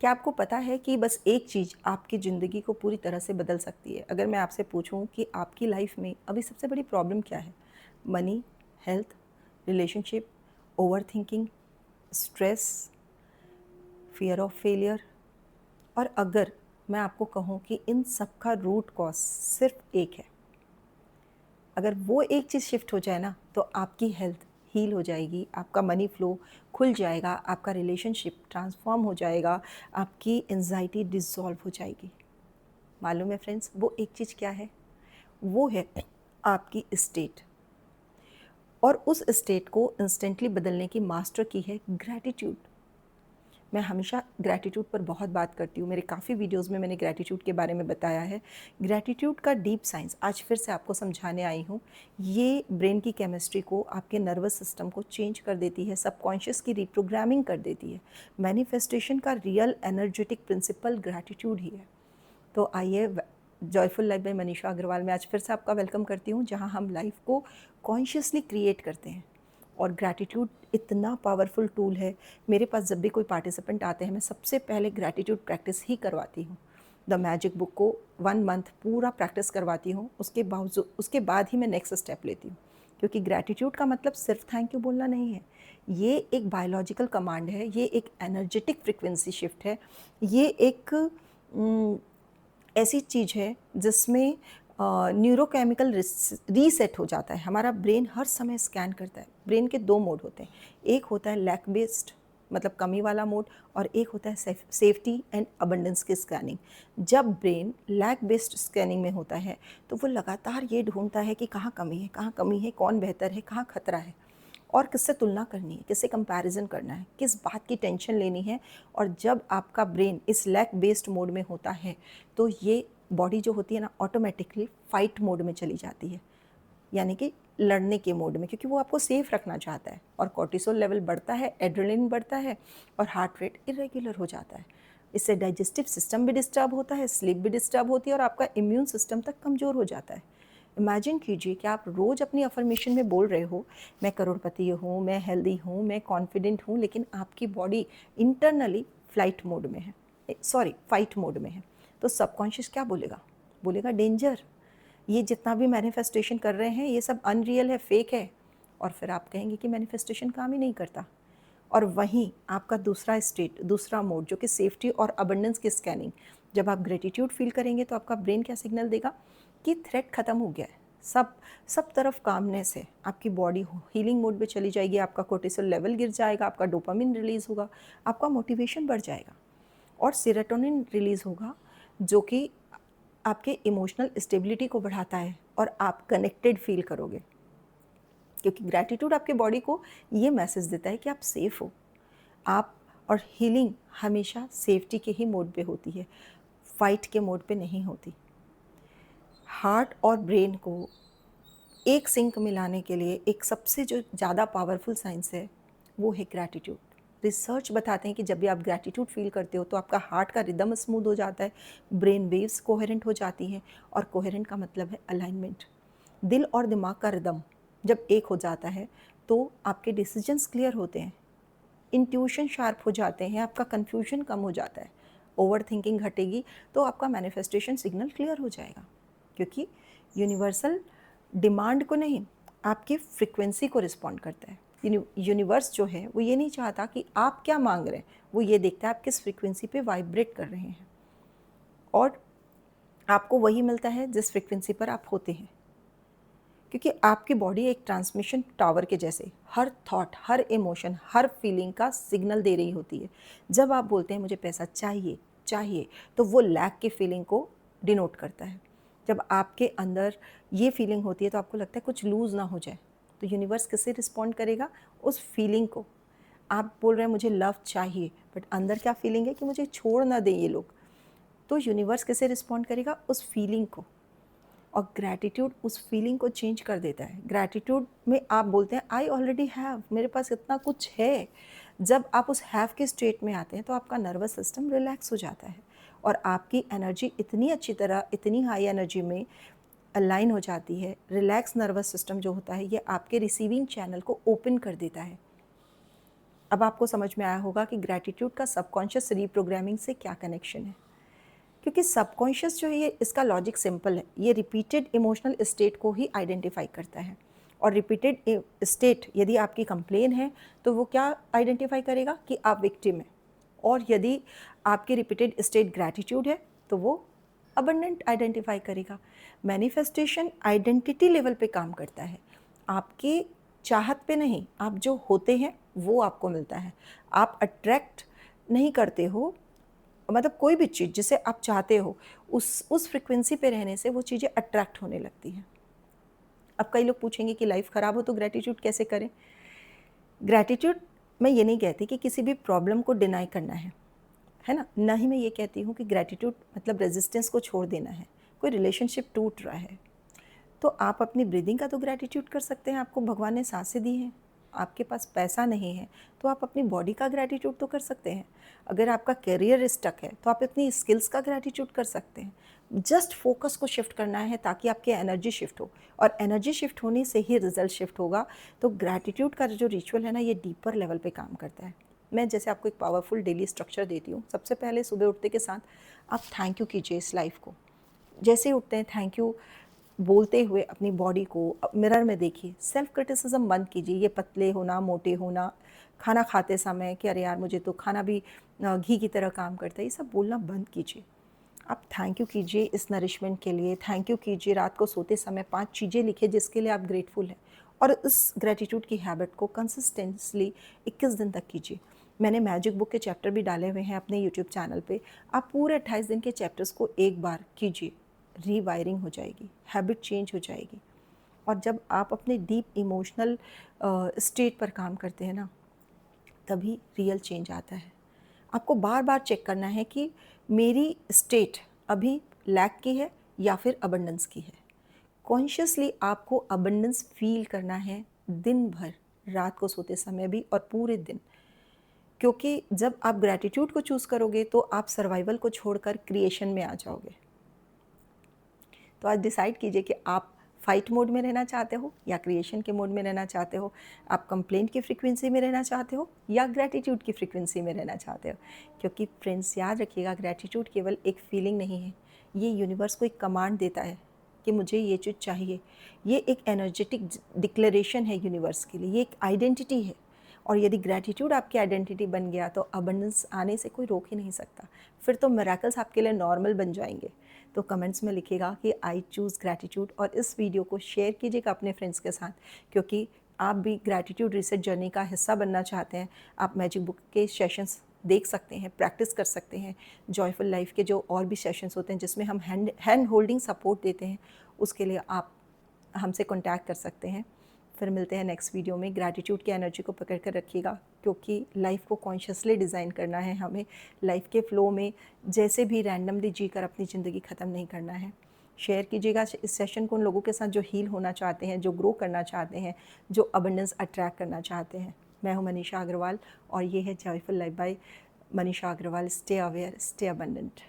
क्या आपको पता है कि बस एक चीज़ आपकी ज़िंदगी को पूरी तरह से बदल सकती है? अगर मैं आपसे पूछूं कि आपकी लाइफ में अभी सबसे बड़ी प्रॉब्लम क्या है? Money, health, relationship, overthinking, stress, fear of failure. और अगर मैं आपको कहूँ कि इन सब का रूट कॉज सिर्फ एक है, अगर वो एक चीज़ शिफ्ट हो जाए ना तो आपकी हेल्थ हील हो जाएगी, आपका मनी फ्लो खुल जाएगा, आपका रिलेशनशिप ट्रांसफॉर्म हो जाएगा, आपकी एंजाइटी डिसॉल्व हो जाएगी। मालूम है फ्रेंड्स, वो एक चीज़ क्या है? वो है आपकी स्टेट। और उस स्टेट को इंस्टेंटली बदलने की मास्टर की है ग्रैटिट्यूड। मैं हमेशा ग्रैटिट्यूड पर बहुत बात करती हूँ, मेरे काफ़ी वीडियोस में मैंने ग्रैटिट्यूड के बारे में बताया है। ग्रैटिट्यूड का डीप साइंस आज फिर से आपको समझाने आई हूँ। ये ब्रेन की केमिस्ट्री को, आपके नर्वस सिस्टम को चेंज कर देती है, सबकॉन्शियस की रिप्रोग्रामिंग कर देती है। मैनिफेस्टेशन का रियल एनर्जेटिक प्रिंसिपल ग्रैटिट्यूड ही है। तो आइए, joyful life by Manisha Agrawal में आज फिर से आपका वेलकम करती हूँ, जहाँ हम लाइफ को कॉन्शियसली क्रिएट करते हैं। और ग्रैटिट्यूड इतना पावरफुल टूल है। मेरे पास जब भी कोई पार्टिसिपेंट आते हैं, मैं सबसे पहले ग्रैटिट्यूड प्रैक्टिस ही करवाती हूँ। द मैजिक बुक को 1 मंथ पूरा प्रैक्टिस करवाती हूँ, उसके बाद ही मैं नेक्स्ट स्टेप लेती हूँ। क्योंकि ग्रैटिट्यूड का मतलब सिर्फ थैंक यू बोलना नहीं है, ये एक बायोलॉजिकल कमांड है, ये एक एनर्जेटिक फ्रिक्वेंसी शिफ्ट है, ये एक ऐसी चीज़ है जिसमें न्यूरोकेमिकल रीसेट हो जाता है। हमारा ब्रेन हर समय स्कैन करता है। ब्रेन के 2 मोड होते हैं, एक होता है लैक बेस्ड मतलब कमी वाला मोड, और एक होता है सेफ्टी एंड अबंडेंस की स्कैनिंग। जब ब्रेन लैक बेस्ड स्कैनिंग में होता है तो वो लगातार ये ढूंढता है कि कहाँ कमी है, कहाँ कमी है, कौन बेहतर है, कहाँ खतरा है, और किससे तुलना करनी है, किससे कंपैरिजन करना है, किस बात की टेंशन लेनी है। और जब आपका ब्रेन इस लैक बेस्ड मोड में होता है तो ये बॉडी जो होती है ना, ऑटोमेटिकली फाइट मोड में चली जाती है, यानी कि लड़ने के मोड में, क्योंकि वो आपको सेफ रखना चाहता है। और कॉर्टिसोल लेवल बढ़ता है, एड्रेनलिन बढ़ता है, और हार्ट रेट इरेगुलर हो जाता है। इससे डाइजेस्टिव सिस्टम भी डिस्टर्ब होता है, स्लीप भी डिस्टर्ब होती है, और आपका इम्यून सिस्टम तक कमज़ोर हो जाता है। इमेजिन कीजिए कि आप रोज़ अपनी अफर्मेशन में बोल रहे हो, मैं करोड़पति हूँ, मैं हेल्दी हूँ, मैं कॉन्फिडेंट हूँ, लेकिन आपकी बॉडी इंटरनली फ्लाइट मोड में है, सॉरी फाइट मोड में है। तो सबकॉन्शियस क्या बोलेगा? बोलेगा डेंजर, ये जितना भी मैनिफेस्टेशन कर रहे हैं ये सब अनरियल है, फेक है। और फिर आप कहेंगे कि मैनिफेस्टेशन काम ही नहीं करता। और वहीं आपका दूसरा स्टेट, दूसरा मोड, जो कि सेफ्टी और अबंडेंस की स्कैनिंग, जब आप ग्रेटिट्यूड फील करेंगे तो आपका ब्रेन क्या सिग्नल देगा कि थ्रेट खत्म हो गया है, सब सब तरफ कामनेस है, आपकी बॉडी हीलिंग मोड में चली जाएगी, आपका कोर्टिसोल लेवल गिर जाएगा, आपका डोपामिन रिलीज होगा, आपका मोटिवेशन बढ़ जाएगा, और सेरोटोनिन रिलीज होगा, जो कि आपके इमोशनल स्टेबिलिटी को बढ़ाता है, और आप कनेक्टेड फील करोगे। क्योंकि ग्रैटिट्यूड आपके बॉडी को ये मैसेज देता है कि आप सेफ हो, आप। और हीलिंग हमेशा सेफ्टी के ही मोड पे होती है, फाइट के मोड पे नहीं होती। हार्ट और ब्रेन को एक सिंक मिलाने के लिए एक सबसे जो ज़्यादा पावरफुल साइंस है वो है ग्रैटिट्यूड। रिसर्च बताते हैं कि जब भी आप ग्रैटिट्यूड फील करते हो तो आपका हार्ट का रिदम स्मूथ हो जाता है, ब्रेन वेव्स कोहेरेंट हो जाती हैं, और कोहेरेंट का मतलब है अलाइनमेंट। दिल और दिमाग का रिदम जब एक हो जाता है तो आपके डिसीजंस क्लियर होते हैं, इंट्यूशन शार्प हो जाते हैं, आपका कन्फ्यूजन कम हो जाता है, ओवर थिंकिंग घटेगी, तो आपका मैनिफेस्टेशन सिग्नल क्लियर हो जाएगा। क्योंकि यूनिवर्सल डिमांड को नहीं, आपकी फ्रिक्वेंसी को रिस्पॉन्ड करता है। यूनिवर्स जो है वो ये नहीं चाहता कि आप क्या मांग रहे हैं, वो ये देखता है आप किस फ्रिक्वेंसी पे वाइब्रेट कर रहे हैं, और आपको वही मिलता है जिस फ्रिक्वेंसी पर आप होते हैं। क्योंकि आपकी बॉडी एक ट्रांसमिशन टावर के जैसे हर थॉट, हर इमोशन, हर फीलिंग का सिग्नल दे रही होती है। जब आप बोलते हैं मुझे पैसा चाहिए चाहिए, तो वो लैक की फीलिंग को डिनोट करता है। जब आपके अंदर ये फीलिंग होती है तो आपको लगता है कुछ लूज़ ना हो जाए, तो यूनिवर्स किससे रिस्पॉन्ड करेगा? उस फीलिंग को। आप बोल रहे हैं मुझे लव चाहिए, बट अंदर क्या फीलिंग है कि मुझे छोड़ ना दें ये लोग, तो यूनिवर्स कैसे रिस्पॉन्ड करेगा? उस फीलिंग को। और ग्रैटिट्यूड उस फीलिंग को चेंज कर देता है। ग्रैटिट्यूड में आप बोलते हैं आई ऑलरेडी हैव, मेरे पास इतना कुछ है। जब आप उस हैव के स्टेट में आते हैं तो आपका नर्वस सिस्टम रिलैक्स हो जाता है, और आपकी एनर्जी इतनी अच्छी तरह, इतनी हाई एनर्जी में अलाइन हो जाती है। रिलैक्स नर्वस सिस्टम जो होता है ये आपके रिसीविंग चैनल को ओपन कर देता है। अब आपको समझ में आया होगा कि ग्रैटिट्यूड का सबकॉन्शियस रीप्रोग्रामिंग से क्या कनेक्शन है। क्योंकि सबकॉन्शियस जो है ये इसका लॉजिक सिंपल है, ये रिपीटेड इमोशनल स्टेट को ही आइडेंटिफाई करता है। और रिपीटेड स्टेट यदि आपकी कंप्लेन है तो वो क्या आइडेंटिफाई करेगा कि आप विक्टिम हैं, और यदि आपकी रिपीटेड स्टेट ग्रैटिट्यूड है तो वो अबंडेंट आइडेंटिफाई करेगा। मैनिफेस्टेशन आइडेंटिटी लेवल पे काम करता है, आपकी चाहत पे नहीं, आप जो होते हैं वो आपको मिलता है। आप अट्रैक्ट नहीं करते हो, मतलब कोई भी चीज़ जिसे आप चाहते हो उस फ्रिक्वेंसी पे रहने से वो चीज़ें अट्रैक्ट होने लगती हैं। अब कई लोग पूछेंगे कि लाइफ ख़राब हो तो ग्रैटिट्यूड कैसे करें। ग्रैटिट्यूड, मैं ये नहीं कहती कि किसी भी प्रॉब्लम को डिनाई करना है ना, ना ही मैं ये कहती हूँ कि ग्रैटिट्यूड मतलब रेजिस्टेंस को छोड़ देना है। कोई रिलेशनशिप टूट रहा है तो आप अपनी ब्रीदिंग का तो ग्रैटिट्यूड कर सकते हैं, आपको भगवान ने सांसें दी हैं। आपके पास पैसा नहीं है तो आप अपनी बॉडी का ग्रैटिट्यूड तो कर सकते हैं। अगर आपका करियर स्टक है तो आप अपनी स्किल्स का ग्रैटिट्यूड कर सकते हैं। जस्ट फोकस को शिफ्ट करना है ताकि आपकी एनर्जी शिफ्ट हो, और एनर्जी शिफ्ट होने से ही रिजल्ट शिफ्ट होगा। तो ग्रैटिट्यूड का जो रिचुअल है ना, ये डीपर लेवल पे काम करता है। मैं जैसे आपको एक पावरफुल डेली स्ट्रक्चर देती हूँ। सबसे पहले सुबह उठते के साथ आप थैंक यू कीजिए इस लाइफ को। जैसे ही उठते हैं थैंक यू बोलते हुए अपनी बॉडी को मिरर में देखिए। सेल्फ क्रिटिसिज्म बंद कीजिए, ये पतले होना, मोटे होना, खाना खाते समय कि अरे यार मुझे तो खाना भी घी की तरह काम करता है, ये सब बोलना बंद कीजिए। आप थैंक यू कीजिए इस नरिशमेंट के लिए। थैंक यू कीजिए, रात को सोते समय 5 चीज़ें लिखिए जिसके लिए आप ग्रेटफुल हैं, और इस ग्रेटिट्यूड की हैबिट को कंसिस्टेंटली 21 दिन तक कीजिए। मैंने मैजिक बुक के चैप्टर भी डाले हुए हैं अपने यूट्यूब चैनल पे। आप पूरे 28 दिन के चैप्टर्स को एक बार कीजिए, रीवायरिंग हो जाएगी, हैबिट चेंज हो जाएगी। और जब आप अपने डीप इमोशनल स्टेट पर काम करते हैं ना, तभी रियल चेंज आता है। आपको बार बार चेक करना है कि मेरी स्टेट अभी लैक की है या फिर अबंडेंस की है। कॉन्शियसली आपको अबंडेंस फील करना है दिन भर, रात को सोते समय भी और पूरे दिन। क्योंकि जब आप ग्रैटिट्यूड को चूज़ करोगे तो आप सर्वाइवल को छोड़कर क्रिएशन में आ जाओगे। तो आज डिसाइड कीजिए कि आप फाइट मोड में रहना चाहते हो या क्रिएशन के मोड में रहना चाहते हो। आप कंप्लेंट की फ्रीक्वेंसी में रहना चाहते हो या ग्रैटिट्यूड की फ्रीक्वेंसी में रहना चाहते हो। क्योंकि फ्रेंड्स याद रखिएगा, ग्रैटिट्यूड केवल एक फीलिंग नहीं है, ये यूनिवर्स को एक कमांड देता है कि मुझे ये चीज़ चाहिए। ये एक एनर्जेटिक डिक्लेरेशन है यूनिवर्स के लिए, ये एक आइडेंटिटी है। और यदि ग्रैटिट्यूड आपकी आइडेंटिटी बन गया तो अबंडेंस आने से कोई रोक ही नहीं सकता। फिर तो मिरेकल्स आपके लिए नॉर्मल बन जाएंगे। तो कमेंट्स में लिखिएगा कि आई चूज़ ग्रैटिट्यूड, और इस वीडियो को शेयर कीजिएगा अपने फ्रेंड्स के साथ, क्योंकि आप भी ग्रैटिट्यूड रिसेट जर्नी का हिस्सा बनना चाहते हैं। आप मैजिक बुक के सेशंस देख सकते हैं, प्रैक्टिस कर सकते हैं। जॉयफुल लाइफ के जो और भी सेशंस होते हैं जिसमें हम हैंड होल्डिंग सपोर्ट देते हैं, उसके लिए आप हमसे कॉन्टैक्ट कर सकते हैं। फिर मिलते हैं नेक्स्ट वीडियो में। ग्रैटिट्यूड की एनर्जी को पकड़ कर रखिएगा, क्योंकि लाइफ को कॉन्शियसली डिज़ाइन करना है हमें। लाइफ के फ़्लो में जैसे भी रैंडमली जीकर अपनी ज़िंदगी ख़त्म नहीं करना है। शेयर कीजिएगा इस सेशन को उन लोगों के साथ जो हील होना चाहते हैं, जो ग्रो करना चाहते हैं, जो अबंडेंस अट्रैक्ट करना चाहते हैं। मैं हूँ मनीषा अग्रवाल और ये है joyful life by Manisha Agrawal. Stay aware, stay abundant.